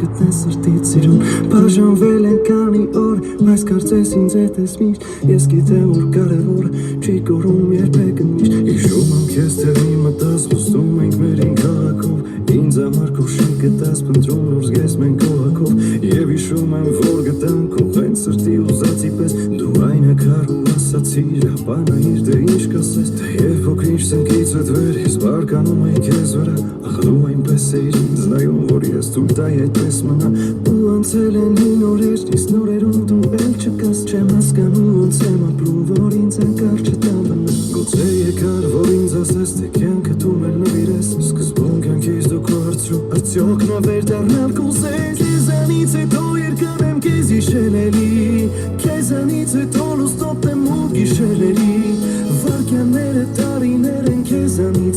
գտնես սրտից սիրուն բաժանվել են քանի օր բայց կարծես ինձ հետ ես միշտ ես գիտեմ որ կարևոր չի կորում երբեք միշտ հիշում եմ քեզ թերի մտած ոստում ենք մերին քաղաքով ինձ համար քոշի գտած փնտրում նոր զգես մենք կողակով եւ հիշում եմ որ գտամ քո հենց սրտի ուզածի պես դու այն ակար ու ասացիր ապանայիր դե ինչ կասես թեև փոքրինչ սենքից վեր ես բարկանում էի քեզ վրա ախլում այնպես էիր ինձ նայում որ ես թույլ տայի այդպես մնա ու անցել են հին օրեր իսկ նորերում դու էլ չկաս չեմ հասկանում ոնց եմ ապրում որ ինձ անկար չտամ բնա գուցե եկար որ ինձ ասես թե կյանքը դու մեր նվիրես սկզբում կյանքից դու կորցրու արդյոք նա վերդառնալ կուզես քեզանից հետո երկար եմ քեզ հիշել էլի քեզանից հետո լուսնոտ եմ ու գիշեր էլի վարկյանները տարիներ են քեզանից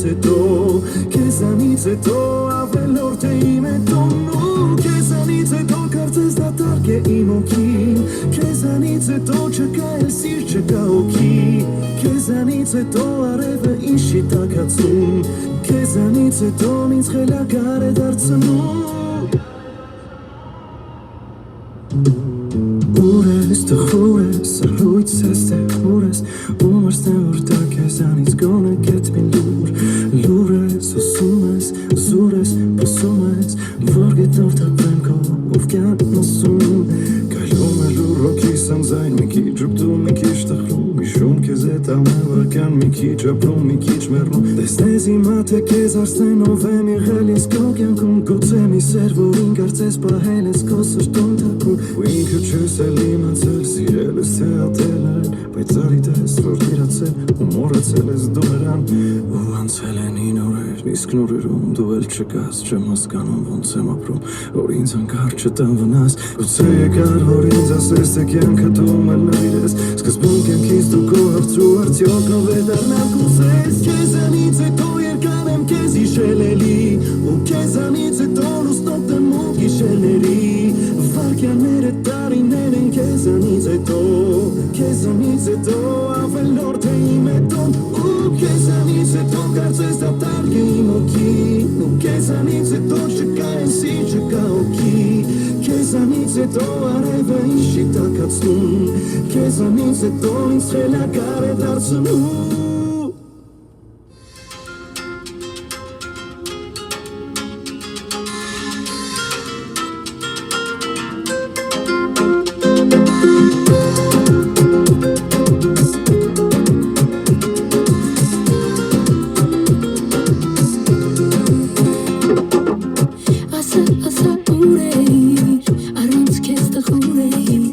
հետո ավելորդ է իմ հետոն ու քեզանից հետո կարծես դատարկ է իմ օքին քեզանից հետո չկա էլ սիր չկա օքի քեզանից հետո արևը իշի տաքացում քեզանից հետո ինձ խելագար է դարձնում Ուր ես տխուր ես սրույց ես տխուր ես ու մրստեմ որ դա քեզանից գոնը կետ մին լուր ես ուսում ես զուր ես բսում ես որ գետով թապեմ քո ով կյան նսում գալում է լուր ռոքիս անձայն մի քիչ ուպտում մի քիչ տխրում հիշում քեզ հետ ամեն վարքյան մի քիչ ապրում մի քիչ մեռնում տեսնես հիմա թե քեզ հարցնեն ով եմ եղել ես քո կյանքում գուցե մի սեր որին կարծես պահել ես քո սրտում թակում ու ինքը չես էլ իմացել սիրել ես թե ատել նրան բայց արիդ ես որ իրացել ու մոռացել ես դու նրան ու անցել են հին օրեր իսկ նորերում դու էլ չկաս չեմ հասկանում ոնց եմ ապրում որ ինձ անկար չտան վնաս գուցե եկար որ ինձ ասես թե կյանքը դու մեր նվիրես սկզբում կյանքից դու կորցրու արդյոք ով է դառնալ կուզես քեզանից հետո երկար եմ քեզ հիշել էլի ու քեզանից հետո լուսնոտ եմ ու գիշերների վարկյանները տարիներ են քեզանից հետո ավելորդ է իմ հետոն ու քեզանից հետո կարծես դատարկ է իմ օքին ու քեզանից հետո չկա էլ սիր չկա օքի քեզանից հետո արևը իշի տաքացնում քեզանից հետո ինձ խելագար է դարձնում Asa ureir, առանց քեզ տխուր էի